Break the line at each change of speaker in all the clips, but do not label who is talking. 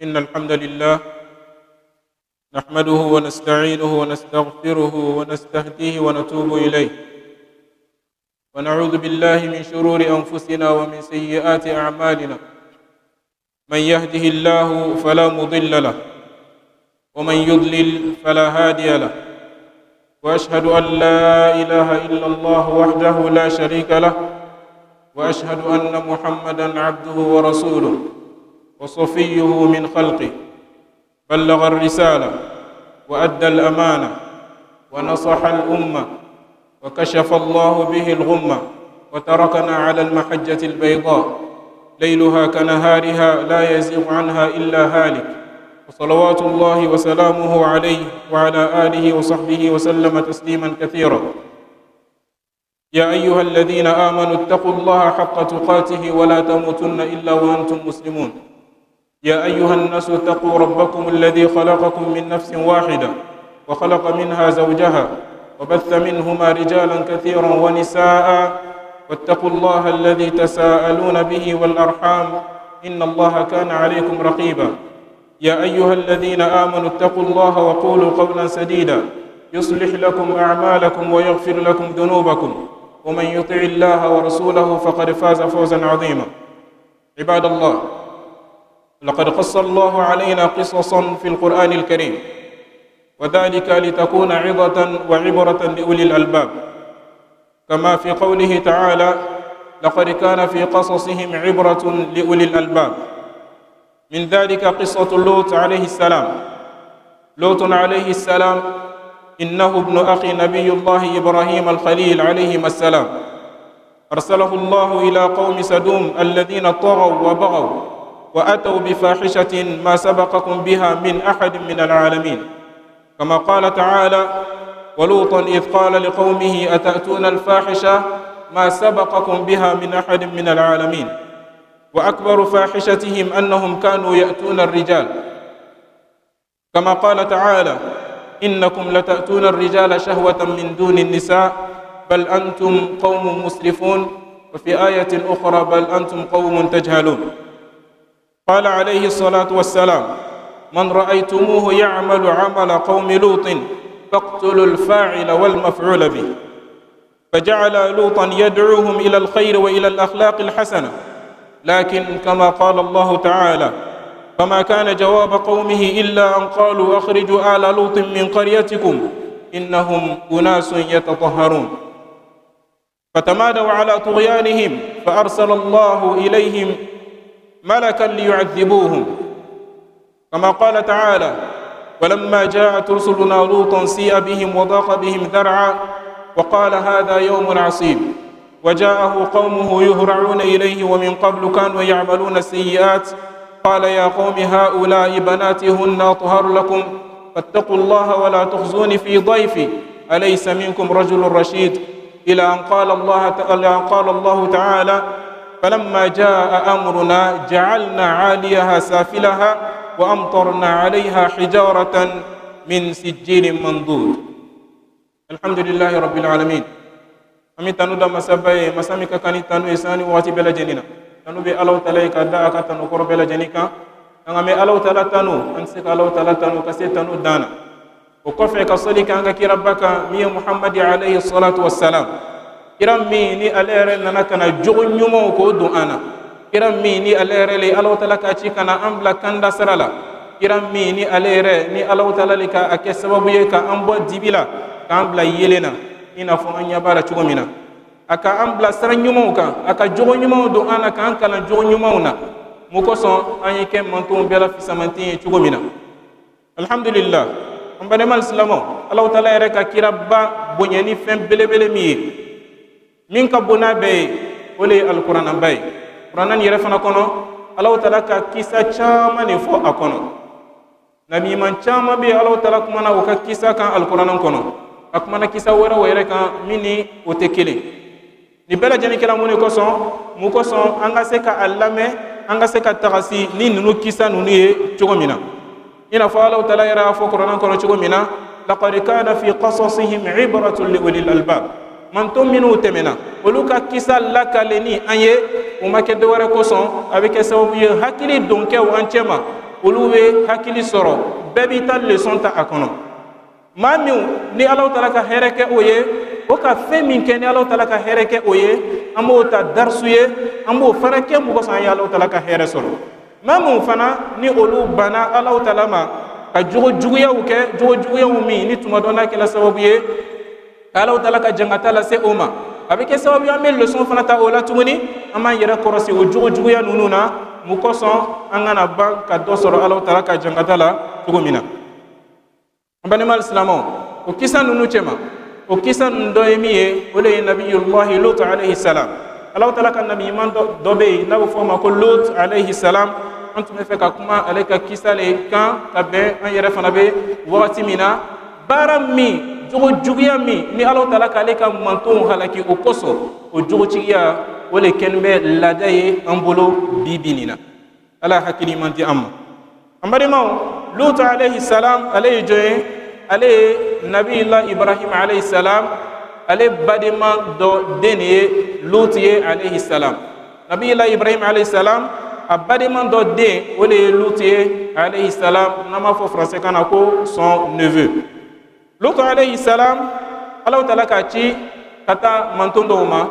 إن الحمد لله نحمده ونستعينه ونستغفره ونستهديه ونتوب إليه، ونعوذ بالله من شرور أنفسنا ومن سيئات أعمالنا. من يهده الله فلا مضل له، ومن يضلل فلا هادي له، وأشهد أن لا إله إلا الله وحده لا شريك له، وأشهد أن محمدًا عبده ورسوله وصفيه من خلقه، بلغ الرسالة وأدى الأمانة ونصح الأمة، وكشف الله به الغمة، وتركنا على المحجة البيضاء ليلها كنهارها لا يزيغ عنها إلا هالك، وصلوات الله وسلامه عليه وعلى آله وصحبه وسلم تسليما كثيرا. يا أيها الذين آمنوا اتقوا الله حق تقاته ولا تموتن إلا وأنتم مسلمون. يا أيها الناس اتقوا ربكم الذي خلقكم من نفس واحدة وخلق منها زوجها وبث منهما رجالا كثيرا ونساء، واتقوا الله الذي تساءلون به والأرحام إن الله كان عليكم رقيبا. يا أيها الذين آمنوا اتقوا الله وقولوا قولا سديدا يصلح لكم أعمالكم ويغفر لكم ذنوبكم، ومن يطع الله ورسوله فقد فاز فوزا عظيما. عباد الله، لقد قص الله علينا قصصا في القرآن الكريم، وذلك لتكون عظة وعبرة لأولي الألباب، كما في قوله تعالى: لقد كان في قصصهم عبرة لأولي الألباب. من ذلك قصة لوط عليه السلام. لوط عليه السلام إنه ابن أخي نبي الله إبراهيم الخليل عليهما السلام. أرسله الله إلى قوم سدوم الذين طغوا وبغوا وأتوا بفاحشة ما سبقكم بها من أحد من العالمين، كما قال تعالى: ولوطا إذ قال لقومه أتأتون الفاحشة ما سبقكم بها من أحد من العالمين. وأكبر فاحشتهم أنهم كانوا يأتون الرجال، كما قال تعالى: إنكم لتأتون الرجال شهوة من دون النساء بل أنتم قوم مسرفون. وفي آية أخرى: بل أنتم قوم تجهلون. قال عليه الصلاة والسلام: من رأيتموه يعمل عمل قوم لوط فاقتلوا الفاعل والمفعول به. فجعل لوطا يدعوهم إلى الخير وإلى الأخلاق الحسنة، لكن كما قال الله تعالى: فما كان جواب قومه إلا أن قالوا أخرجوا آل لوط من قريتكم إنهم أناس يتطهرون. فتمادوا على طغيانهم فأرسل الله إليهم ملكا ليعذبوهم، كما قال تعالى: ولما جاءت رسلنا لوطا سيء بهم وضاق بهم ذرعا وقال هذا يوم عصيب، وجاءه قومه يهرعون إليه ومن قبل كانوا يعملون السيئات، قال يا قوم هؤلاء بناتي هن أطهر لكم فاتقوا الله ولا تخزوني في ضيفي أليس منكم رجل رشيد، إلى أن قال الله تعالى: فلما جاء أمرنا جعلنا عاليها سافلها وأمطرنا عليها حجارة من سجيل منضود. الحمد لله رب العالمين. أمي تنو دا مسابي مسامي كاني تنو إساني واتي بلا جنينا تنو بي ألو تلاي كدا أكا تنو كور بلا جنيكا أمي ألو تلا تنو أنسك ألو تلا تنو كسي تنو دانا وكفع كصلي كانك كي ربك مي محمد عليه الصلاة والسلام. kiram mi ni alere nana kana jogo nyumo ko do ana kiram mi ni alere li Allah taala ka ci kana ambla kanda sarala kiram mi ni alere ni Allah taala lika ake sababu ye ka ambo dibila ka ambla yelena ina fo anya bara chugomina aka ambla sara nyumo ka aka jogo nyumo do ana kan kala jogo nyumo na muko son anye ke manton bela fi samanti chugomina. Alhamdulillah ambane mal islamo Allah taala yere ka kirabba bonyani fem belebele mi min ka bona be ole alquran bay quranan yere fana kono Allah taala ka kisa chama ne fo akono nabi man chama be Allah taala kuma na ka kisa kan alquran kono akuma na kisa wera were kan mini o tekele ni bela jeni kala mun ko son mu ko son anga se ka allame anga se ka tagasi ni nunu kisa nunu ye chogomina ina fa Allah taala yera fo quranan kono chogomina laqad kana fi qasasihim ibratun li ulil albab. Man to minu temena oluka kisa lakaleni anye umake deware ko son avec sababu ye hakili donke wancema olu be hakili sɔrɔ bɛɛ b'i ta leçon ta a kɔnɔ maa min ni Alahu Taala ka hɛrɛ kɛ o ye o ka fɛn min kɛ ni Alahu Taala ka hɛrɛ kɛ o ye an b'o ta darisu ye an b'o fana kɛ mɔgɔ sɔn an ye Alahu Taala ka hɛrɛ sɔrɔ maa min fana ni olu banna Alahu Taala ma ka jogo juguyaw kɛ jogo juguyaw min ni tuma dɔ n'a kɛla sababu ye Alahu Taala ka jangata lase o ma a bɛ kɛ sababu ye an bɛ leçon fana ta o la tuguni an b'an yɛrɛ kɔrɔsi o jogo juguya ninnu na mun kosɔn an kana ban ka dɔ sɔrɔ Alahu Taala ka jangata la cogo min na an balima alisilamɛw o kisa ninnu cɛma o kisa ninnu dɔ ye min ye o de ye nabiyullahi Lut alayhi salam Alahu Taala ka nabi ɲuman dɔ bɛ yen n'a bɛ fɔ o ma ko Lut alayhi salam an tun bɛ fɛ ka kuma ale ka kisa le kan ka bɛn an yɛrɛ fana bɛ wagati min na baara min jogo juguya min ni Alahu Taala k'ale ka mantonw halaki o kosɔn o jogotigiya o le kɛlen bɛ laada ye an bolo bi bi nin na Ala hakili ɲuman di an ma an balimaw Lut alayhi salam ale ye jɔn ye ale ye nabiyullah Ibrahim alayhi salam ale badema dɔ den de ye Lut ye alayhi salam nabiyullah Ibrahim alayhi salam a badema dɔ den o de ye Lut ye alayhi salam n'an b'a fɔ français kan na ko son neveu Lut alayhi salam Alahu Taala k'a ci ka taa manton dɔw ma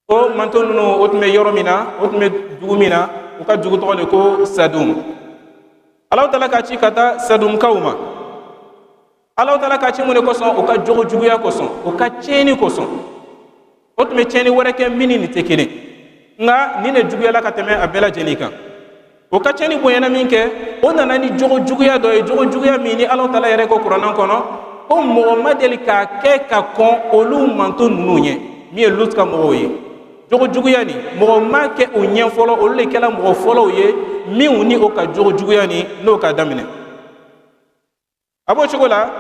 o manton ninnu o tun bɛ yɔrɔ min na o tun bɛ dugu min na u ka dugu tɔgɔ de ko Sadum Alahu Taala k'a ci ka taa Sadumkaw ma Alahu Taala k'a ci mun de kosɔn o ka jogo juguya kosɔn o ka tiɲɛni kosɔn o tun bɛ tiɲɛni wɛrɛ kɛ min ni nin tɛ kelen nka nin de juguyala ka tɛmɛ a bɛɛ lajɛlen kan o ka tiɲɛni bonyana min kɛ o nana ni jogo juguya dɔ ye jogo juguya min ni Alahu Taala yɛrɛ ko kuranɛ kɔnɔ ko mɔgɔ ma deli k'a kɛ ka kɔn olu manto ninnu ɲɛ min ye Lut ka mɔgɔw ye jogo juguya ni mɔgɔ ma kɛ o ɲɛ fɔlɔ olu de kɛla mɔgɔ fɔlɔw ye minw ni o ka jogo juguya ni n'o ka daminɛ a b'o cogo la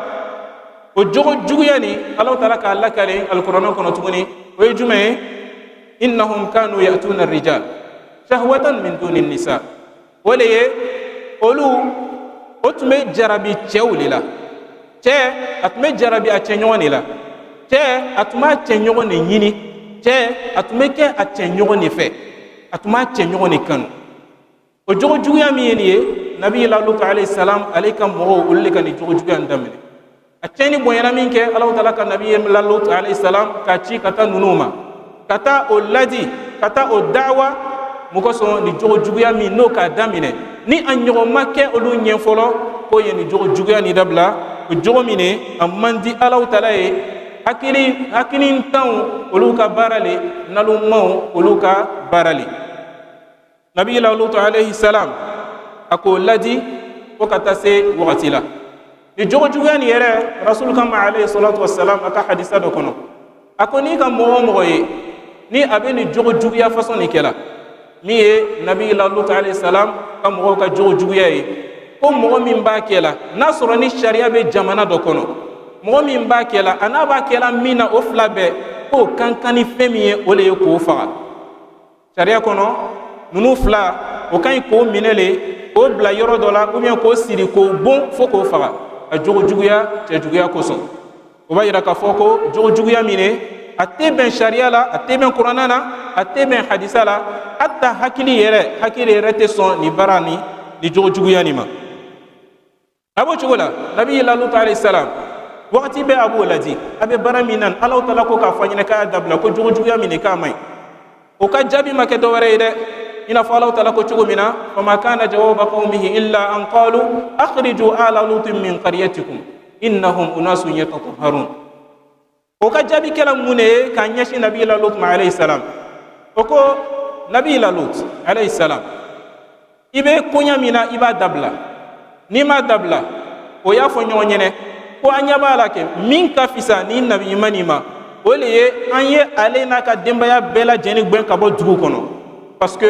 o jogo juguya ni Alahu Taala k'a lakale alikuranɛ kɔnɔ tuguni o ye jumɛn ye innahum kanu ya'tuna ar-rijal shahwatan min duni an-nisa o de ye olu o tun bɛ jarabi cɛw de la cɛ a tun bɛ jarabi a cɛɲɔgɔn de la cɛ a tun b'a cɛɲɔgɔn de ɲini cɛ a tun bɛ kɛ a cɛɲɔgɔn de fɛ a tun b'a cɛɲɔgɔn de kanu o jogo juguya min ye nin ye nabiyullah Lut alayhi salam ale ka mɔgɔw olu de ka nin jogo juguya in daminɛ a tiɲɛni bonyana min kɛ Alahu Taala ka nabiyullah Lut alayhi salam k'a ci ka taa ninnu ma ka taa o ladi ka taa o da'wa mun kosɔn nin jogo juguya min n'o k'a daminɛ ni a ɲɔgɔn ma kɛ olu ɲɛ fɔlɔ ko ye nin jogo juguya nin dabila o jogo min ne a man di Alahu Taala ye hakilintanw olu ka baara le nalumaw olu ka baara le nabiyullah Lut alayhi salam a k'o ladi fo ka taa se wagati la ni jogo juguya nin yɛrɛ rasul kama alayhi salatu wassalam a ka hadisa dɔ kɔnɔ a ko n'i ka mɔgɔ o mɔgɔ ye ni a bɛ nin jogo juguya façon nin kɛla min ye nabiyullah Lut alayhi salam ka mɔgɔw ka jogo juguya ye ko mɔgɔ min b'a kɛla n'a sɔrɔ ni sariya bɛ jamana dɔ kɔnɔ mɔgɔ min b'a kɛla a n'a b'a kɛla min na o fila bɛɛ k'o kan kan ni fɛn min ye o de ye k'o faga sariya kɔnɔ ninnu fila o ka ɲi k'o minɛ le k'o bila yɔrɔ dɔ la ou bien k'o siri k'o bon fo k'o faga a jogo juguya cɛ juguya kosɔn o b'a yira k'a fɔ ko jogo juguya min ne a tɛ bɛn sariya la a tɛ bɛn kuranɛ na a tɛ bɛn hadisa la hatta hakili yɛrɛ tɛ sɔn nin baara ni jogo juguya nin ma a b'o cogo la nabiyullah Lut alayhi salam wagati bɛɛ a b'o ladi a bɛ baara min na Alahu Taala ko k'a fɔ a ɲɛna k'a y'a dabila ko jogo juguya min k'a man ɲi o ka jaabi ma kɛ dɔwɛrɛ ye dɛ i n'a fɔ Alahu Taala ko cogo min na fama kana jawaba qawmihi illa an qalu akhriju ala lutin min qaryatikum innahum unasun yatatahharun o ka jaabi kɛla mun ye k'a ɲɛsin nabiyullah Lut ma alayhi salam o ko nabiyullah Lut alayhi salam i bɛ koɲa min na i b'a dabila n'i m'a dabila o y'a fɔ ɲɔgɔn ɲɛnɛ ko an ɲɛ b'a la kɛ min ka fisa ni nabi ɲuman nin ma o le ye an ye ale n'a ka denbaya bɛɛ lajɛlen gɛn ka bɔ dugu kɔnɔ parce que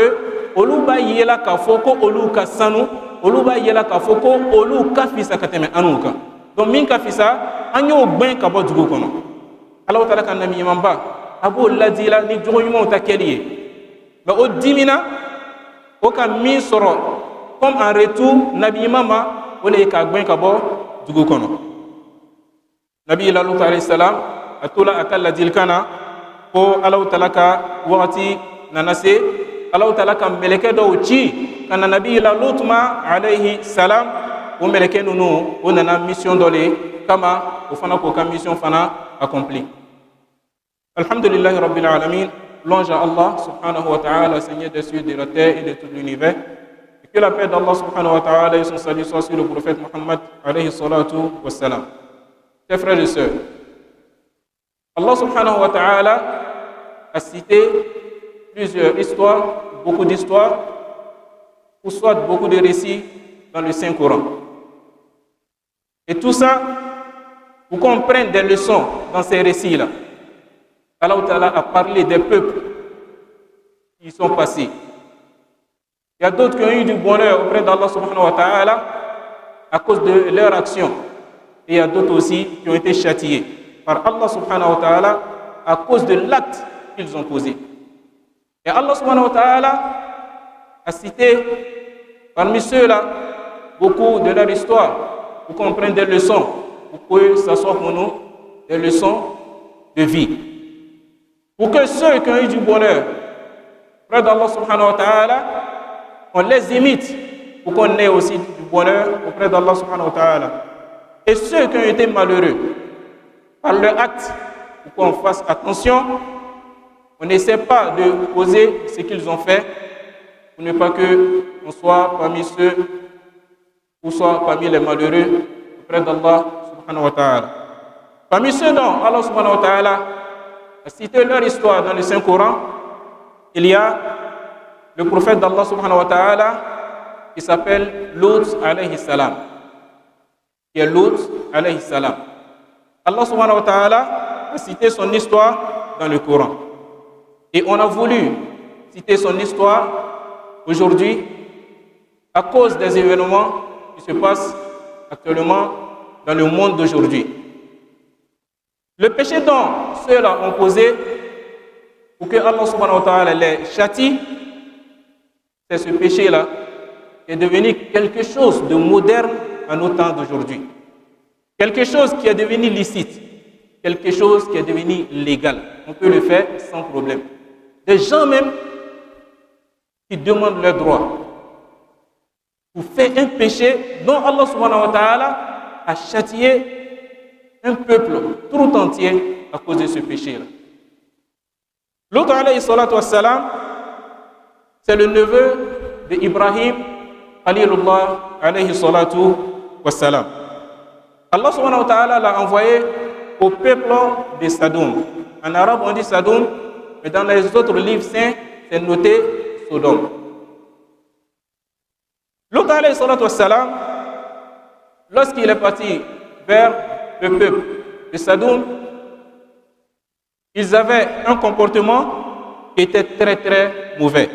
olu b'a yela k'a fɔ ko olu ka sanu olu b'a yela k'a fɔ ko olu ka fisa ka tɛmɛ anw kan donc min ka fisa an y'o gɛn ka bɔ dugu kɔnɔ Alahu Taala ka nabi ɲumanba a b'o ladi la ni jogo ɲumanw ta kɛli ye nka o dimina o ka min sɔrɔ comme en retour nabi ɲuman ma o le ye k'a gɛn ka bɔ dugu kɔnɔ nabiyullah Lut alayhi salam a tola a ka ladilikan na ko Alahu Taala ka wagati nana se Alahu Taala ka mɛlɛkɛ dɔw ci kana nabi la lutma alayhi salam o meleke nunu o nana mission dole kama o fana ko ka mission fana accompli. Alhamdulillahi rabbil alamin, louange à Allah subhanahu wa ta'ala, Seigneur des cieux, de la terre et de tout l'univers. Et que la paix d'Allah subhanahu wa ta'ala et son salut soient sur le prophète Muhammad alayhi salatu wa salam. Chers frères et sœurs, Allah subhanahu wa ta'ala a cité plusieurs histoires, beaucoup d'histoires, ou soit beaucoup de récits dans le Saint-Coran. Et tout ça, pour qu'on prenne des leçons dans ces récits-là. Allah Ta'ala a parlé des peuples qui sont passés. Il y a d'autres qui ont eu du bonheur auprès d'Allah subhanahu wa ta'ala à cause de leur action. Et il y a d'autres aussi qui ont été châtiés par Allah subhanahu wa ta'ala à cause de l'acte qu'ils ont posé. Et Allah subhanahu wa ta'ala a cité parmi ceux-là beaucoup de leur histoire pour qu'on prenne des leçons, pour que ça soit pour nous des leçons de vie. Pour que ceux qui ont eu du bonheur auprès d'Allah subhanahu wa ta'ala, on les imite pour qu'on ait aussi du bonheur auprès d'Allah subhanahu wa ta'ala. Et ceux qui ont été malheureux par leur acte, pour qu'on fasse attention, on n'essaie pas de poser ce qu'ils ont fait pour ne pas qu'on soit parmi ceux ou soit parmi les malheureux auprès d'Allah subhanahu wa ta'ala. Parmi ceux dont Allah subhanahu wa ta'ala a cité leur histoire dans le Saint-Coran, il y a le prophète d'Allah subhanahu wa ta'ala qui s'appelle Lut alayhi salam. Qui est Lut alayhi salam. Allah subhanahu wa ta'ala a cité son histoire dans le Coran. Et on a voulu citer son histoire aujourd'hui à cause des événements qui se passent actuellement dans le monde d'aujourd'hui. Le péché dont ceux-là ont posé pour que Allah subhanahu wa ta'ala les châtie, c'est ce péché-là qui est devenu quelque chose de moderne à nos temps d'aujourd'hui. Quelque chose qui est devenu licite, quelque chose qui est devenu légal. On peut le faire sans problème. Des gens même qui demandent leurs droits pour faire un péché dont Allah subhanahu wa ta'ala a châtié un peuple tout entier à cause de ce péché-là. Lut alayhi salatu wassalam, c'est le neveu d'Ibrahim Khalilullah alayhi salatu wassalam. Allah subhanahu wa ta'ala l'a envoyé au peuple de Sadoum. En arabe on dit Sadoum, mais dans les autres livres saints, c'est noté Sodome. Lut alayhi salatu wassalam, lorsqu'il est parti vers le peuple de Sadoum, ils avaient un comportement qui était très très mauvais.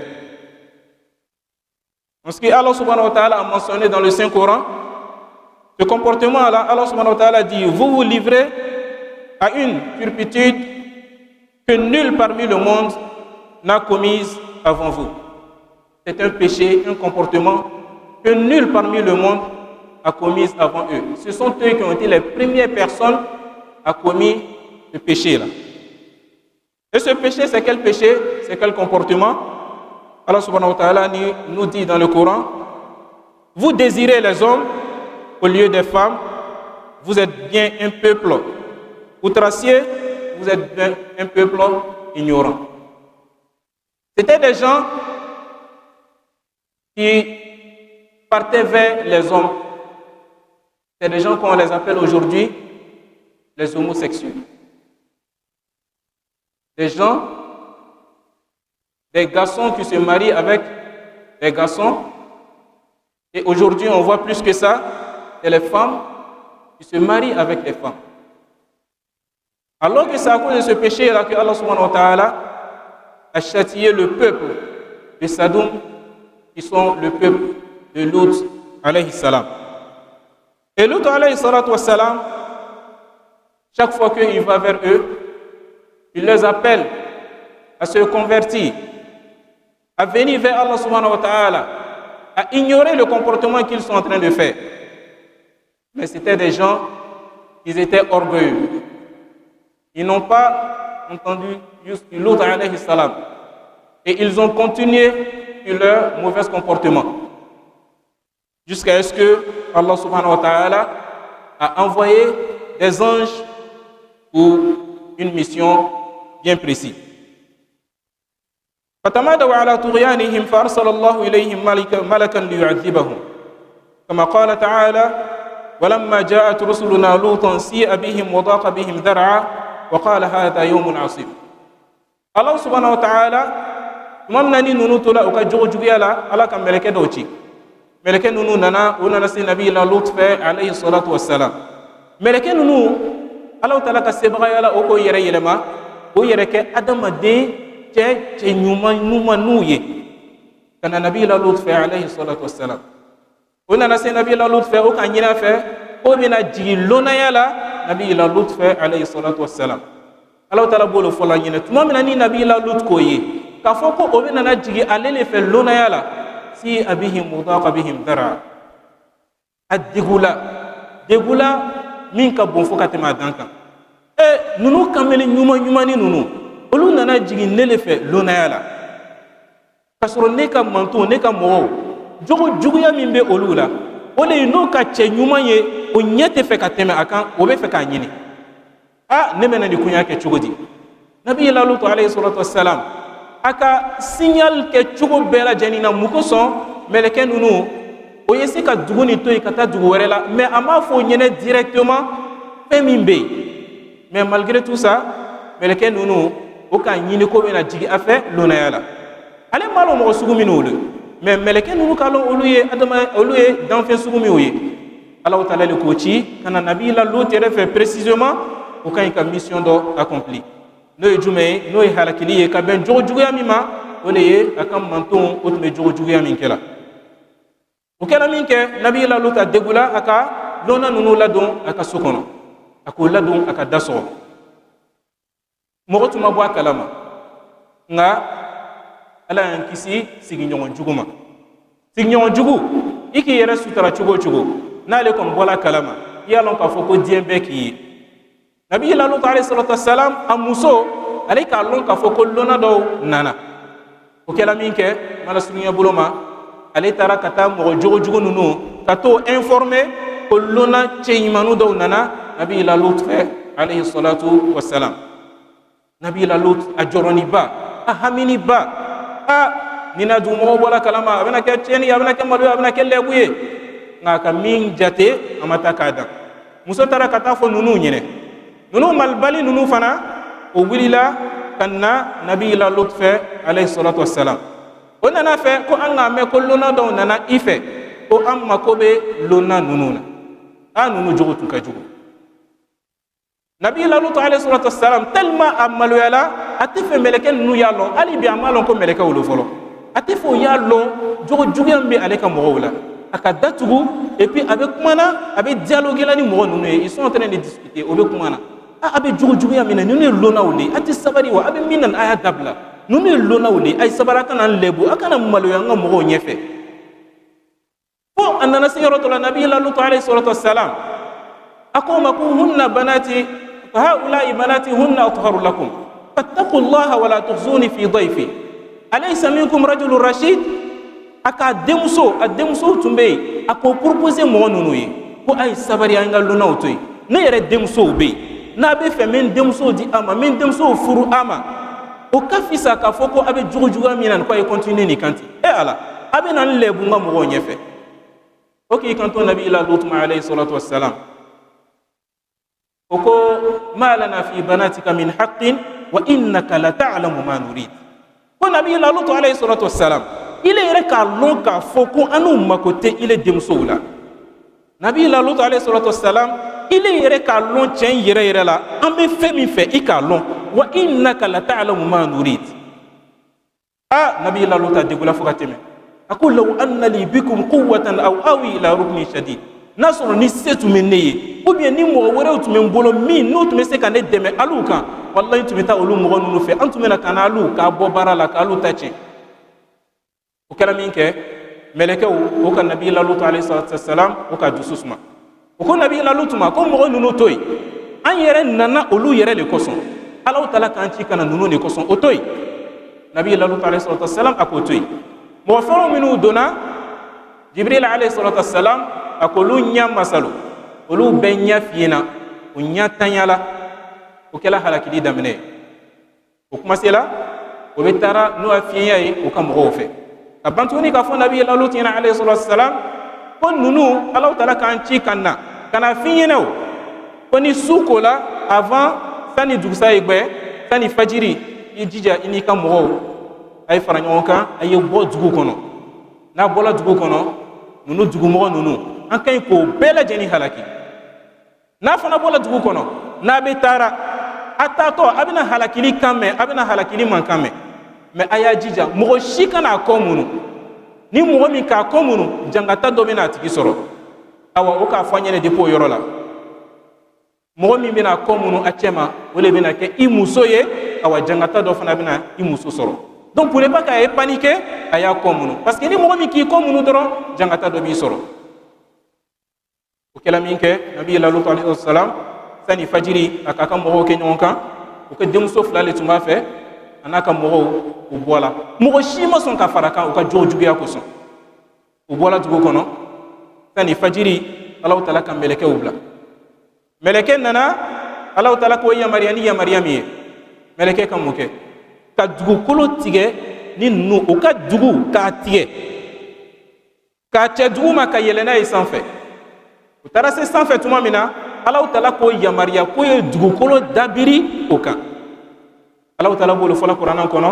Ce que Allah subhanahu wa ta'ala a mentionné dans le Saint-Coran, ce comportement-là, Allah subhanahu wa ta'ala dit: vous vous livrez à une turpitude que nul parmi le monde n'a commise avant vous. C'est un péché, un comportement que nul parmi le monde a commis avant eux. Ce sont eux qui ont été les premières personnes à commis le péché-là. Et ce péché, c'est quel péché? C'est quel comportement? Allah subhanahu wa ta'ala nous dit dans le Coran: vous désirez les hommes au lieu des femmes, vous êtes bien un peuple outracier, vous êtes bien un peuple ignorant. C'était des gens qui partaient vers les hommes. C'est des gens qu'on les appelle aujourd'hui les homosexuels. Des gens, des garçons qui se marient avec des garçons. Et aujourd'hui, on voit plus que ça, c'est les femmes qui se marient avec des femmes. Alors que c'est à cause de ce péché-là que Allah subhanahu wa ta'ala a châtié le peuple de Sadoum, qui sont le peuple de Lut alayhi salam. Et Lut alayhi salatu wassalam, chaque fois qu'il va vers eux, il les appelle à se convertir, à venir vers Allah subhanahu wa ta'ala, à ignorer le comportement qu'ils sont en train de faire. Mais c'était des gens, ils étaient orgueilleux. Ils n'ont pas entendu Lut alayhi salam. Et ils ont continué sur leur mauvais comportement. jusqu'à ce que Allah subhanahu wa ta'ala a envoyé des anges pour une mission bien précise. فتمادوا على طغيانهم فأرسل الله إليهم ملكا ليعذبهم كما قال تعالى ولما جاءت رسلنا لوطا سيء بهم وضاق بهم ذرعا وقال هذا يوم عصيب. الله سبحانه وتعالى ممنني نونوتلا وكجوجبيالا على كم ملكه دوتشي ملكه نونو نانا سي نبي لوط عليه الصلاه والسلام ملكه نونو الله تعالى كسبغايالا اوكو يريلما او يركه ادم دي تي نوما نويه كان نبي لوط عليه الصلاه والسلام ونانا سي نبي لوط او كان ينا او بنا جي لونا يالا نبي لوط عليه الصلاه والسلام الله تعالى بولو فلا ينا تما من نبي لوط كوي كفوكو او بنا نجي عليه في لونا يالا سي ابيهم وضاق بهم ذرع الدغولا من كبون فوكاتما دانكا نونو كامل نيوما ني نونو olu nana jigi nele fe lonaya la kasoro ne ka manto ne ka mo jogo juguya min be olu la o le no ka che nyuma ye o nyete fe ka teme akan o be fe ka nyini ne mena ni kunya ke chugodi nabi lalutu alayhi salatu wassalam aka signal ke chugo bela janina mukoso meleke nunu o yesi ka duguni to ikata dugu were la mais ama fo nyene directement fe min be mais malgré tout ça meleke nunu o ka nyini ko bena jigi afe lonaya la ale malo mo sugumi nulu mais meleke nunu kalo oluye adama oluye danfe sugumi oye Allah taala le kochi kana nabi la lut refe précisément o kan ka mission do accompli no jume no halakili ka ben jogo ya mima oleye akam manton o tume jogo ya min kela o kala min ke nabi la lut degula aka lona nunu la don aka sokono ako la don aka daso mogo tuma bo kalama nga ala yan kisi sigi ñogon juguma sigi ñogon jugu iki yere sutara cugo nale kon bola kalama yalon ka foko diembe ki nabi la lut alayhi salatu wassalam amuso alayka lon ka foko lona do nana o kela minke mala sunya buloma ale tara kata mogo jugo nunu kato informer ko lona cheymanu do nana nabi la lut alayhi salatu wassalam nabi la lut ajoroni ba ahamini ba nina du mo bola kalama abena ke cheni abena ke malu abena ke lebuye ngaka min jate amata kada muso tara kata fo nunu nyine nunu malbali nunu fana o wilila kanna nabi la lut alayhi salatu wassalam ona na fe ko anga me ko lona do nana ife ko amma ko be lona nunu na nunu jogo tun ka jogo nabi la lut alayhi salatu wassalam tellement amalu yala atife meleke nu yalo ali bi amalon ko meleke wolo folo atifo yalo jogo jugiyambe aleka mowla aka datugu et puis avec kumana avec dialogue la ni mo nunu ils sont en train de discuter avec kumana avec jogo jugiyamina nunu lona wuli ati sabari wa avec minan aya dabla nunu lona wuli ay sabarata nan lebu akana malu yanga mo nyefe fo anana sayyidatu nabi la lut alayhi salatu wassalam akoma kunna banati فهؤلاء بناتي هن أطهر لكم فاتقوا الله ولا تخزوني في ضيفي أليس منكم رجل رشيد أكا الدمسو تنبي أكو بروبوزي مونونوي كو أي سبري أنغا لوناوتوي نيري دمسو بي نابي فمن دمسو دي أما من دمسو فرو أما وكافيسا كفوكو أبي جوجوغا مينان كو يكونتيني نيكانتي ألا أبي نانلبونغا مغو نيفي أوكي كانتو نبي إلا لوط عليه الصلاة والسلام وكو ما لنا في بناتك من حق وإنك لتعلم ما نريد ونبي الله لوط عليه الصلاة والسلام إلى يرك لونك فوكو أنو مكوتي إلى دمسولا نبي الله لوط عليه الصلاة والسلام إلى يرك لون تشين يرى لا أم فمي في إكالون وإنك لتعلم ما نريد نبي الله لوط دغلا فوكاتيمي أقول لو أن لي بكم قوة أو أوي إلى ركن شديد nasoro ni setu meneye ou bien ni mo wore tu men bolo mi no tu me se kan deme alu kan wallahi tu meta olu mo no fe antu mena kan alu ka bo barala ka alu tache o kala minke meleke o kan nabi la lut alayhi salatu wassalam o ka jususma o ko nabi la lut ma ko mo no toy an yere nana olu yere le koson Allah taala kan ci kana nunu ne koson o toy nabi la lut alayhi salatu wassalam akotoy mo faro minu dona Jibril alayhi salatu wassalam akolu nya masalo olu benya fiina o nya tanyala o kala halakili damene o kuma sela o betara no afiya yi o kam go fe abantuni ka fo nabi lut alayhi salatu wassalam ko nunu Allah taala kan ci kanna kana fiina o ko ni sukola avant sani dugsa igbe sani fajiri yijija ini kam go ay faranyoka ay bo dugu kono na bola dugu kono nunu dugu mo nunu an kay ko bela jeni halaki na fana bola dugu kono na betara atato abina halakili kame abina halakili man kame me aya jija mo shikana ko munu ni mo mi ka ko munu jangata do bina tigi soro awa o ka fanyene depo yorola mo mi bina ko munu achema wole bina ke imusoye awa jangata do fana bina imuso soro. Donc pour ne pas qu'il y ait paniqué, il y a comme parce que les gens qui comme nous doront, jangata do bi soro. Okela minke nabi lut alayhi salam sani fajiri akaka mo ke nyonka o ke dem sof la le tuma fe anaka mo o bola mo shima son ka faraka o ka jojugu ya ko son o bola dugo kono sani fajiri Allah taala kam meleke ubla meleke nana Allah taala ko ya maryami meleke kam muke ka dugu kolo tige ni nu o ka dugu ka tige ka che dugu ma ka yelena yi sanfɛ o taara se sanfɛ tuma min na Allah taala ko yamariya ko ye dugu kolo dabiri o kan Allah taala b'o fɔla Kuranɛ kɔnɔ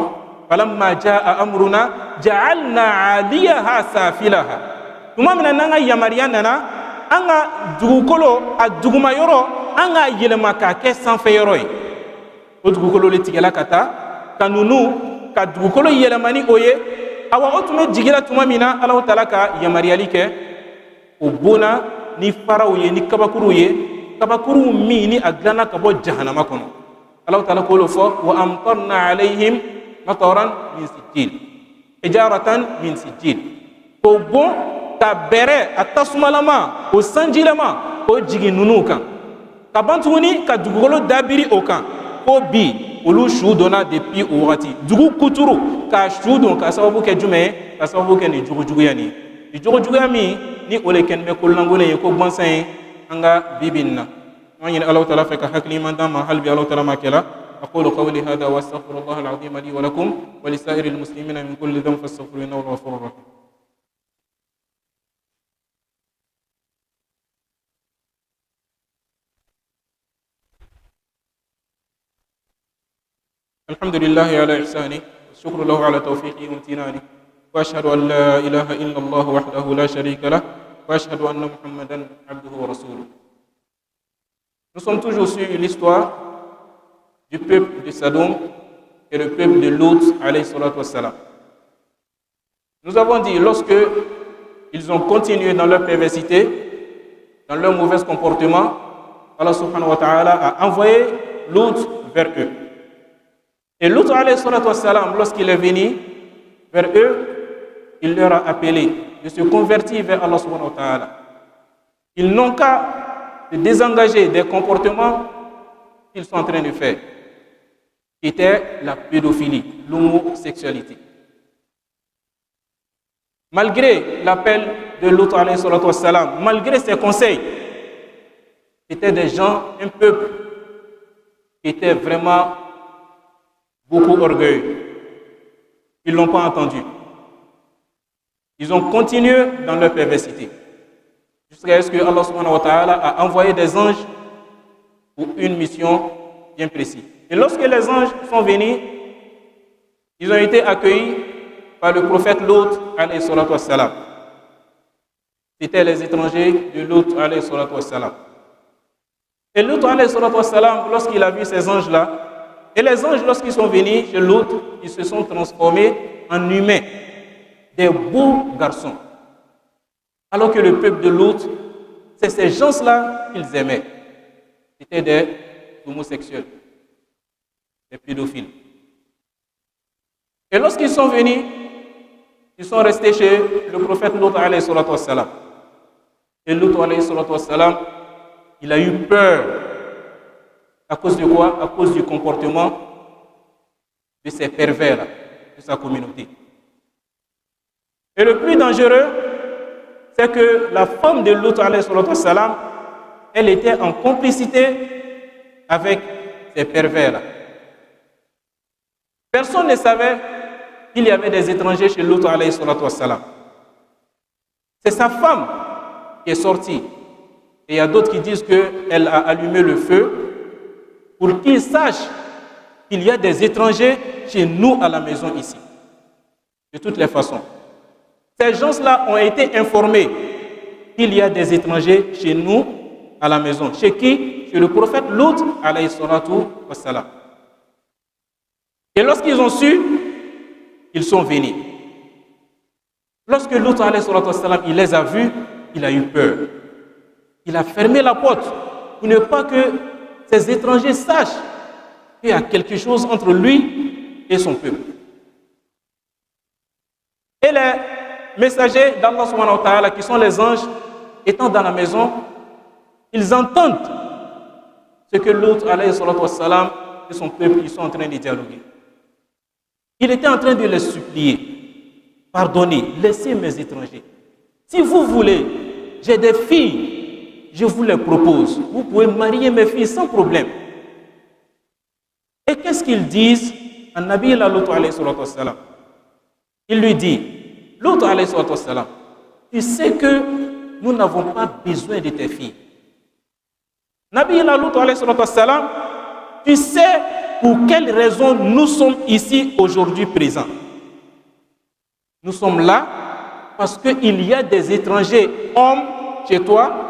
falamma jaa amruna ja'alna 'aliyaha safilaha tuma min na n'an ka yamariya nana an ka dugukolo a duguma yɔrɔ an ka yɛlɛma k'a kɛ sanfɛ yɔrɔ ye o dugukolo le tigɛla ka taa ka nunu ka dugukolo yɛlɛmani o ye awa o tun bɛ jigila tuma min na Allah taala ka yamariyali kɛ o bona ni faraw ye ni kabakuru ye kabakuru min ni a dilanna ka bɔ jahanama kɔnɔ Allah taala ko fɔ wa amtarna alayhim mataran min sijil hijaratan min sijil ko bon ka bɛrɛ a tasumalama o sanjilama o jigi nunu kan ka ban tuguni ka dugukolo dabiri o kan ko bi olu su donna depuis o wagati dugu kuturu ka su don ka sababu kɛ jumɛn ye ka sababu kɛ ni jugujuguya ni ni jugujuguya min ni o le kɛlen bɛ kolonlankolon ye ko gansan ye an ka bibi nin na an ɲini Alahu taala fɛ ka hakiliman d'an ma hali bi Alahu taala ma kɛla أقول قولي هذا وأستغفر الله العظيم لي ولكم ولسائر المسلمين من كل ذنب فاستغفروه إنه هو الغفور الرحيم. الحمد لله على إحسانه والشكر له على توفيقه وامتنانه وأشهد أن لا إله إلا الله وحده لا شريك له وأشهد أن محمدا عبده ورسوله. Nous sommes toujours sur l'histoire du peuple de Sodome et le peuple de Lut alayhi salatu wassalam. Nous avons dit, lorsque ils ont continué dans leur perversité, dans leur mauvais comportement, Allah subhanahu wa ta'ala a envoyé Lut vers eux. Et Lut alayhi salatu wassalam, lorsqu'il est venu vers eux, il leur a appelé de se convertir vers Allah subhanahu wa ta'ala. Ils n'ont qu'à se désengager des comportements qu'ils sont en train de faire, qui était la pédophilie, l'homosexualité. Malgré l'appel de Lut alayhi salatu wassalam, malgré ses conseils, c'était des gens, un peuple qui était vraiment beaucoup orgueilleux. Ils ne l'ont pas entendu. Ils ont continué dans leur perversité. Jusqu'à ce que Allah subhanahu wa ta'ala a envoyé des anges pour une mission bien précise. Et lorsque les anges sont venus, ils ont été accueillis par le prophète Lut alayhi salatu wassalam. C'était les étrangers de Lut alayhi salatu wassalam. Et Lut alayhi salatu wassalam, lorsqu'il a vu ces anges-là, et les anges, lorsqu'ils sont venus chez Lut, ils se sont transformés en humains, des beaux garçons. Alors que le peuple de Lut, c'est ces gens-là qu'ils aimaient. C'était des homosexuels, des pédophiles. Et lorsqu'ils sont venus, ils sont restés chez le prophète Lut alayhi salatu wassalam. Et Lut alayhi salatu wassalam, il a eu peur. À cause de quoi? À cause du comportement de ces pervers de sa communauté. Et le plus dangereux, c'est que la femme de Lut, alayhi salatu wassalam, elle était en complicité avec ces pervers-là. Personne ne savait qu'il y avait des étrangers chez Lut, alayhi salatu wassalam. C'est sa femme qui est sortie. Et il y a d'autres qui disent qu'elle a allumé le feu pour qu'ils sachent qu'il y a des étrangers chez nous à la maison ici. De toutes les façons. Ces gens-là ont été informés qu'il y a des étrangers chez nous à la maison. Chez qui? Chez le prophète Lut, alayhi salatu wassalam. Et lorsqu'ils ont su, ils sont venus. Lorsque Lut, alayhi salatu wassalam, il les a vus, il a eu peur. Il a fermé la porte pour ne pas que ces étrangers sachent qu'il y a quelque chose entre lui et son peuple. Et les messagers d'Allah subhanahu wa ta'ala, qui sont les anges, étant dans la maison, ils entendent ce que Lut, alayhi salatu wassalam, et son peuple, ils sont en train de dialoguer. Il était en train de les supplier, pardonnez, laissez mes étrangers. Si vous voulez, j'ai des filles, je vous les propose. Vous pouvez marier mes filles sans problème. Et qu'est-ce qu'ils disent à Nabi Lut alayhi salatu wassalam? Il lui dit, Lut alayhi salatu wassalam, tu sais que nous n'avons pas besoin de tes filles. Nabi Lut alayhi salatu wassalam, tu sais pour quelle raison nous sommes ici aujourd'hui présents. Nous sommes là parce qu'il y a des étrangers hommes chez toi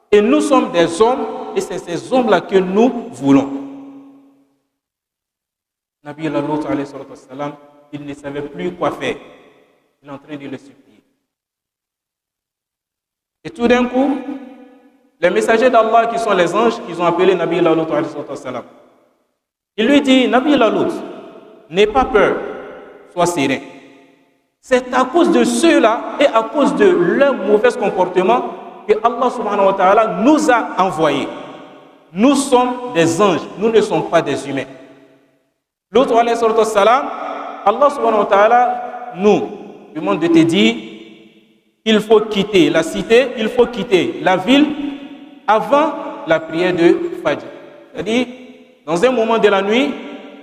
et nous sommes des hommes et c'est ces hommes-là que nous voulons. Nabi Lut alayhi salatu wassalam, il ne savait plus quoi faire. Il est en train de le supplier. Et tout d'un coup, les messagers d'Allah qui sont les anges, ils ont appelé Nabi Lut alayhi salatu wassalam. Il lui dit, Nabi Lut, n'aie pas peur, sois serein. C'est à cause de ceux-là et à cause de leur mauvais comportement que Allah subhanahu wa ta'ala nous a envoyés. Nous sommes des anges, nous ne sommes pas des humains. L'autre, alayhi salatu wassalam, Allah subhanahu wa ta'ala nous demande de te dire, il faut quitter la cité, il faut quitter la ville avant la prière de Fajr. C'est-à-dire, dans un moment de la nuit,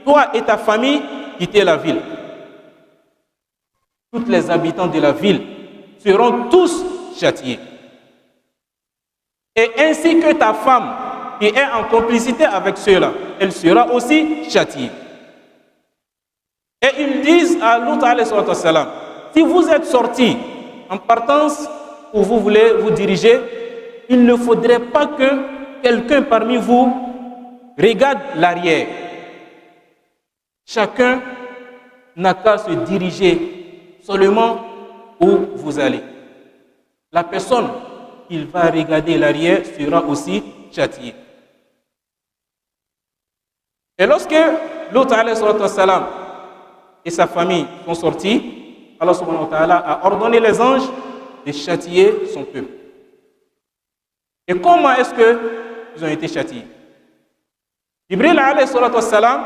toi et ta famille, quittez la ville. Tous les habitants de la ville seront tous châtiés. Et ainsi que ta femme, qui est en complicité avec ceux-là, elle sera aussi châtiée. Et ils disent à Lut alayhi salatu wassalam, si vous êtes sortis en partance où vous voulez vous diriger, il ne faudrait pas que quelqu'un parmi vous regarde l'arrière. Chacun n'a qu'à se diriger seulement où vous allez. La personne qui va regarder l'arrière sera aussi châtiée. Et lorsque Lut alayhi salatu wassalam et sa famille sont sortis, Allah subhanahu wa ta'ala a ordonné les anges de châtier son peuple. Et comment est-ce qu'ils ont été châtiés? Jibril alayhi salatu wassalam,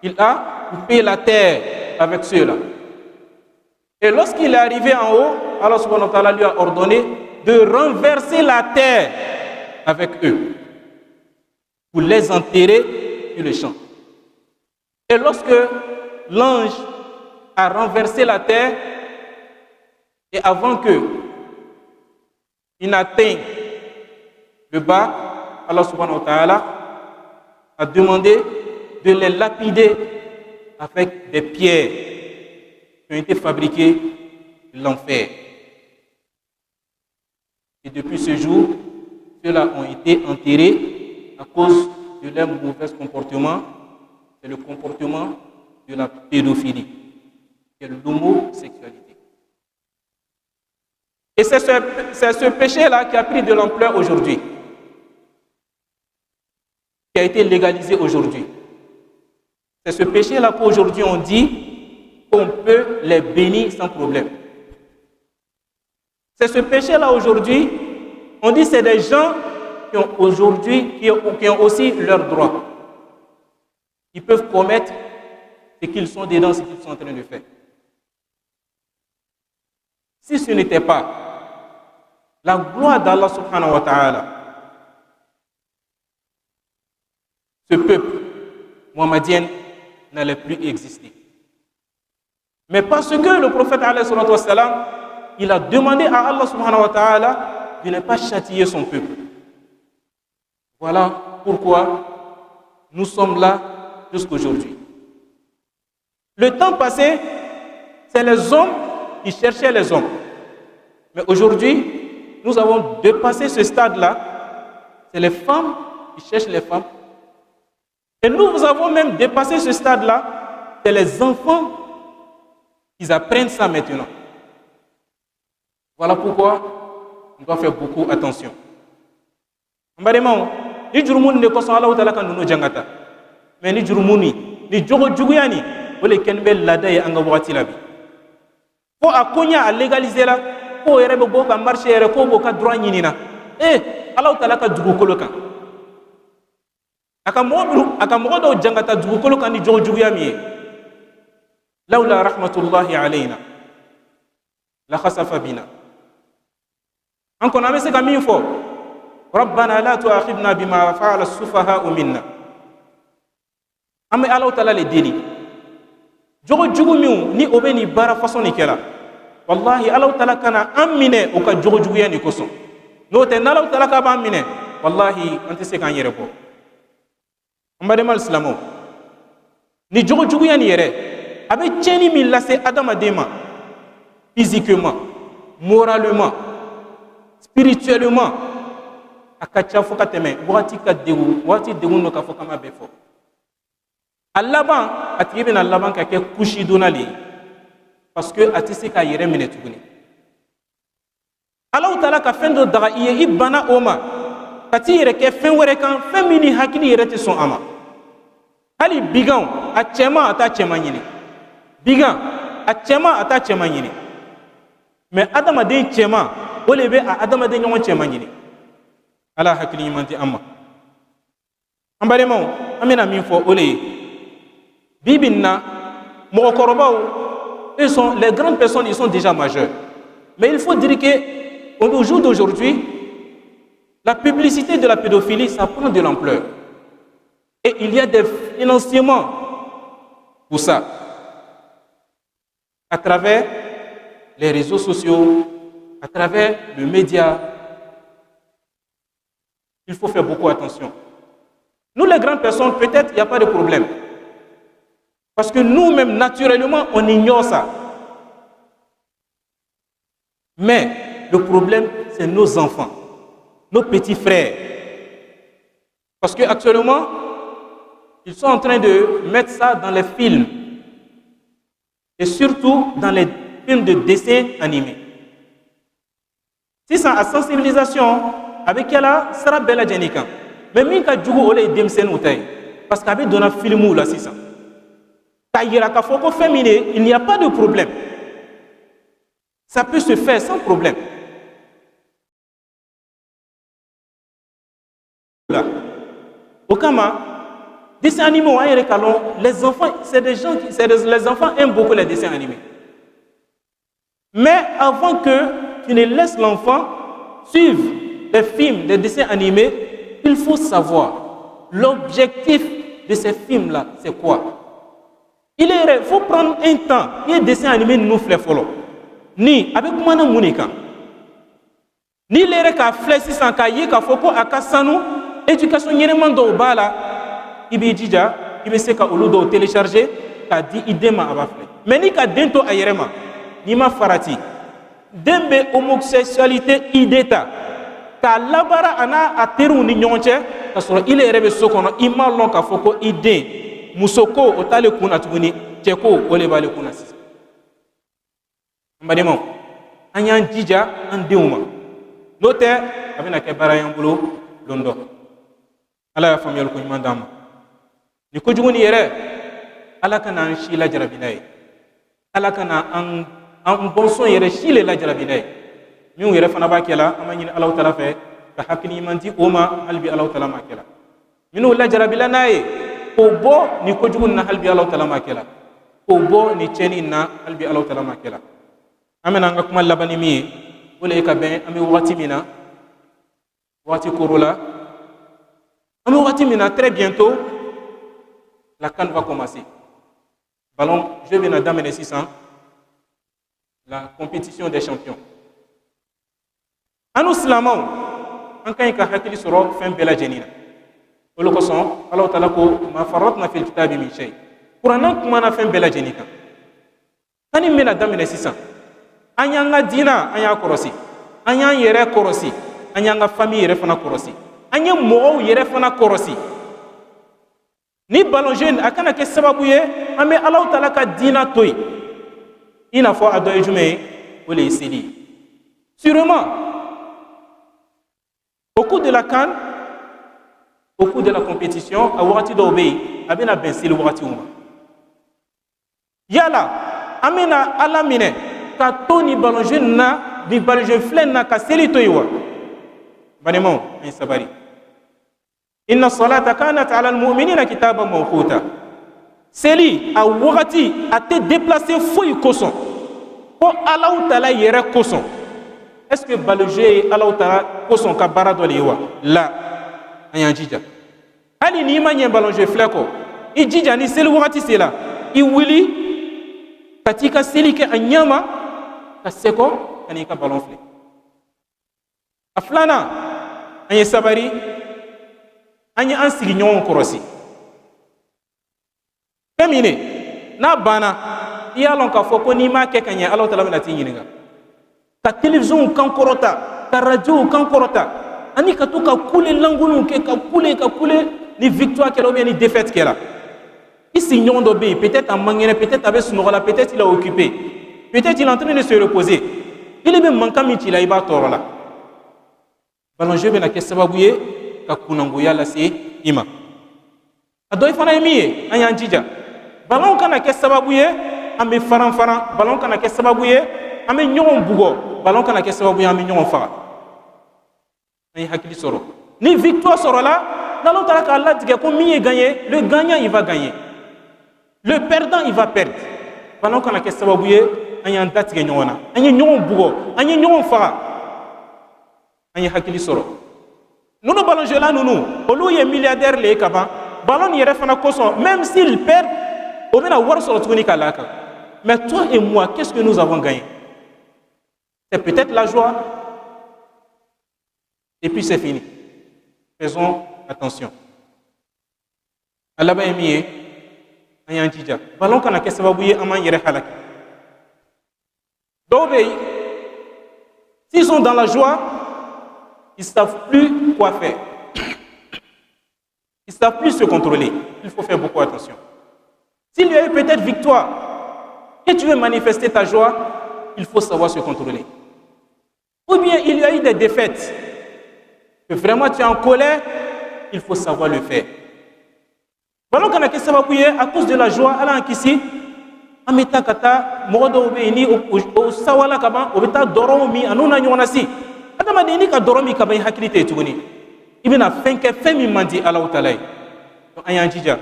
il a coupé la terre avec ceux-là. Et lorsqu'il est arrivé en haut, Allah subhanahu wa ta'ala lui a ordonné de renverser la terre avec eux pour les enterrer sur le champ. Et lorsque l'ange a renversé la terre, et avant qu'il n'atteigne le bas, Allah subhanahu wa ta'ala a demandé de les lapider avec des pierres qui ont été fabriquées de l'enfer. Et depuis ce jour, ceux-là ont été enterrés à cause de leur mauvais comportement. C'est le comportement de la pédophilie, qui est l'homosexualité. Et c'est ce péché-là qui a pris de l'ampleur aujourd'hui, qui a été légalisé aujourd'hui. C'est ce péché-là qu'aujourd'hui on dit qu'on peut les bénir sans problème. C'est ce péché-là aujourd'hui, on dit que c'est des gens qui ont aujourd'hui, qui ont aussi leurs droits. Ils peuvent commettre ce qu'ils sont dedans, ce qu'ils sont en train de faire. Si ce n'était pas La gloire d'Allah subhanahu wa ta'ala. Ce peuple mohammédien n'allait plus exister. Mais parce que le prophète alayhi salatu wassalam, il a demandé à Allah subhanahu wa ta'ala de ne pas châtier son peuple. Voilà pourquoi nous sommes là jusqu'aujourd'hui. Le temps passé, c'est les hommes qui cherchaient les hommes. Mais aujourd'hui, nous avons dépassé ce stade-là. C'est les femmes qui cherchent les femmes. Et nous avons même dépassé ce stade-là. C'est les enfants qui apprennent ça maintenant. Voilà pourquoi on doit faire beaucoup attention. Ni jurumun ne koso Allah ta'ala kan nuno jangata. Mais ni jurumuni, ni jogo juguyani, ole kenbe ladaye anga wati labi. Fo akonya a légaliser la, fo yere be boka marché yere ko boka droit nyinina. Allah ta'ala ka jugu kolokan. Aka mo do jangata jugu kolokan ni jogo juguyami. Laula rahmatullahi alayna la khasafa bina. Encore na mese kamin fo ربنا لا تؤاخذنا بما فعل السفهاء منا. أما الله تعالى لديني. جوجو ميو ني أبني بارا فصون كلا. والله الله تعالى كان أمينه وكا جوجو يعني كوسون. نوتة الله تعالى كابا أمينه. والله أنت سكان يربو. أما دم الإسلامو. ني جوجو يعني يره. أبي تشيني من لاسه أدم أديما. Physiquement, moralement, spirituellement. Akacha foka teme wati ka degu wati degu no ka foka ma befo allaban atibe na allaban ka ke kushi donali parce que atise ka yere mine tuguni Allah taala ka fendo daga iye ibana oma kati yere ke fen were kan femini hakili yere te son ama hali bigan a chema ata chema nyini bigan a chema ata chema nyini mais adama den chema ole be a adama den nyon chema nyini ala hakili manti amma ambare mo amina min fo ole bibinna mo korobaw les grandes personnes ils sont déjà majeurs mais il faut dire que au jour d'aujourd'hui la publicité de la pédophilie ça prend de l'ampleur et il y a des financements pour ça à travers les réseaux sociaux à travers le média. Il faut faire beaucoup attention. Nous, les grandes personnes, peut-être il n'y a pas de problème. Parce que nous-mêmes, naturellement, on ignore ça. Mais le problème, c'est nos enfants, nos petits frères. Parce qu'actuellement, ils sont en train de mettre ça dans les films. Et surtout dans les films de dessins animés. Si ça a sensibilisation, avec qui là sera bella jenika mais min ka jugu ole demsen utay parce qu'avec dona filmu là c'est ça tayira ka foko féminin il n'y a pas de problème ça peut se faire sans problème là okama dessins animés ayere kalon les enfants c'est des gens les enfants aiment beaucoup les dessins animés mais avant que tu ne laisses l'enfant suivre les films, les dessins animés, il faut savoir l'objectif de ces films-là, c'est quoi? Il faut prendre un temps. Il y a des dessins animés nous fait follow. Ni avec moi na munika. Ni les ka flessi sans kaye ka foko akasanu éducation yéreman do bala ibi dija ibi se ka oludo télécharger ka di idema abafle. Mais ni ka dento ayerema ni ma farati. Dembe homosexualité ideta. Ka labara ana ateru ni nyonche kasoro ile rebe sokono imalon ka foko ide musoko otale kuna tuguni cheko ole bale kuna sisa mbademo anyan jija andeuma note abina ke barayan bulo londo ala ya famiyal ko mandama ni ko juguni yere ala kana shi la jarabinay ala kana an bonson yere shi le la jarabinay min yere fana ba kela amani Allah taala fe ka hakini manti oma halbi Allah taala ma kela min wala jarabila naye ko bo ni ko jugun na halbi Allah taala ma kela ko bo ni cheni na halbi Allah taala ma kela amena nga kuma labani mi wala ka ben ami wati mina wati korola ami wati mina très bientôt la CAN va commencer. Ballon je viens d'amener 600 la compétition des champions. Anu silamau an kan ka hakili soro fen bela jenina olo ko son Allah taala ko ma faratna fil kitabi min shay qur'an kuma na fen bela jenika ani mena damene sisan anyanga dina anya korosi anya yere korosi anyanga famille yere fana korosi anya mo yere fana korosi ni ballon jeune akana ke sababu ye ame Allah taala ka dina toy ina fo adoy jume wala isili sûrement au cours de la CAN, au cours de la compétition, à Wati d'Obey, Abena Bensil Wati Uma. Yala, Amena Alamine, Katoni Balonjeune na, di Balonjeune Flen na, Kaseli Toiwa. Banemon, un sabari. Inna salata kanat ala al-mu'minina kitaba mawquta. Seli, a Wati, a te déplacé fouille koson. Pour Allah Ta'ala yere koson. Est-ce que Balogé Allah Ta'ala koson ka barado liwa la ayanjija ali ni manye balonje fleko ijija ni sel wakati sela I wili katika selike anyama kaseko ani ka balon fle aflana anye sabari anye ansigi nyon korosi kamine na bana iyalon ka foko ni ma ke kanya Allah Ta'ala na tinyinga ka télévision kan korota ka radio kan korota ani ka to ka kule langunu ke ka kule ni victoire kela ou bien ni défaite kela ici nyon do be peut-être en mangene peut-être avec son rôle peut-être il a occupé peut-être il est en train de se reposer il est même manquant mi tila iba torola balon je bena ke sababuye ka kunango yalla se ima adoy fana emiye anya njija balon kana ke sababuye ambe faran balon kana ke sababuye ambe nyon bugo balon kana ke sababu ya mi nyon fa ay hakili soro ni victoire soro là dans l'autre cas Allah dit que mi est gagné le gagnant il va gagner le perdant il va perdre balon kana ke sababu ye anya ndati ke nyona anya nyon bugo anya nyon fa anya hakili soro nous ballon jeu là nous olu ye milliardaire le kaba ballon yere fana koson même s'il perd on va voir sur le kalaka mais toi et moi qu'est-ce que nous avons gagné? C'est peut-être la joie. Et puis c'est fini. Faisons attention. Allah ba emiye ayan jija. Balon kana ke sababuye aman yere halak. Dobe s'ils sont dans la joie, ils savent plus quoi faire. Ils savent plus se contrôler. Il faut faire beaucoup attention. S'il y a eu peut-être victoire et tu veux manifester ta joie, il faut savoir se contrôler. Ou bien il y a eu des défaites, que vraiment tu es en colère, il faut savoir le faire. Voilà qu'on a que ça va bouiller à cause de la joie, à l'enquissi, en mettant kata, modo obéini, au sawala kaba, au beta doromi, à non anyonasi. Adama deni ka doromi kaba hakilite tuguni. Ibina fenke femi mandi ala utalai. Donc ayanjija,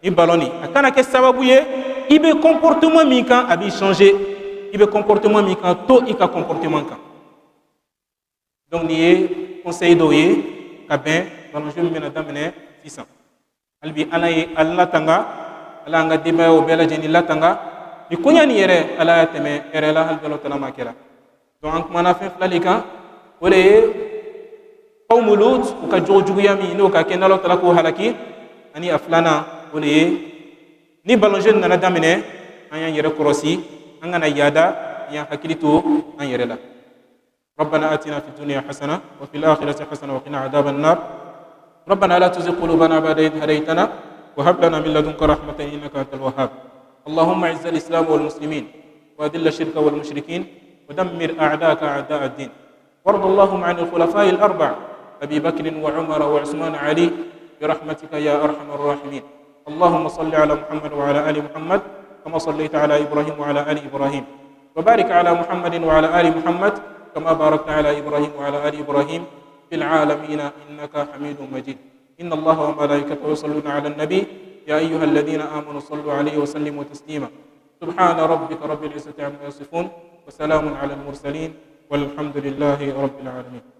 ni baloni, akana ke ça va bouiller, ibe comportement mika abi changer, ibe comportement mika to ika comportement ka. Donc, il y a conseil d'oyer, kabin, dans le jeu, il y a 600. Albi, Allah tanga, Allah nga débat au bela jeni la tanga, ni konya ni yere, Allah teme, yere la hal belo tala makera. Donc, on a fait flalika, ole, qawmulut, ou ka jojugu yami, no ka kenalo tala ko halaki, ani aflana, ole, ni balon jeune nana damene, an yere korosi, an na yada, yan hakilitu, an yere la. ربنا آتنا في الدنيا حسنة وفي الآخرة حسنة وقنا عذاب النار ربنا لا تزغ قلوبنا بعد إذ هديتنا وهب لنا من لدنك رحمة إنك أنت الوهاب اللهم أعز الإسلام والمسلمين وأذل الشرك والمشركين ودمر أعداءك أعداء الدين وارض اللهم عن الخلفاء الأربع أبي بكر وعمر وعثمان وعلي برحمتك يا أرحم الراحمين اللهم صل على محمد وعلى آل محمد كما صليت على إبراهيم وعلى آل إبراهيم وبارك على محمد وعلى آل محمد كما باركت على إبراهيم وعلى آل إبراهيم في العالمين إنك حميد مجيد إن الله وملائكته يصلون على النبي يا أيها الذين آمنوا صلوا عليه وسلموا تسليما سبحان ربك رب العزة عما يصفون وسلام على المرسلين والحمد لله رب العالمين.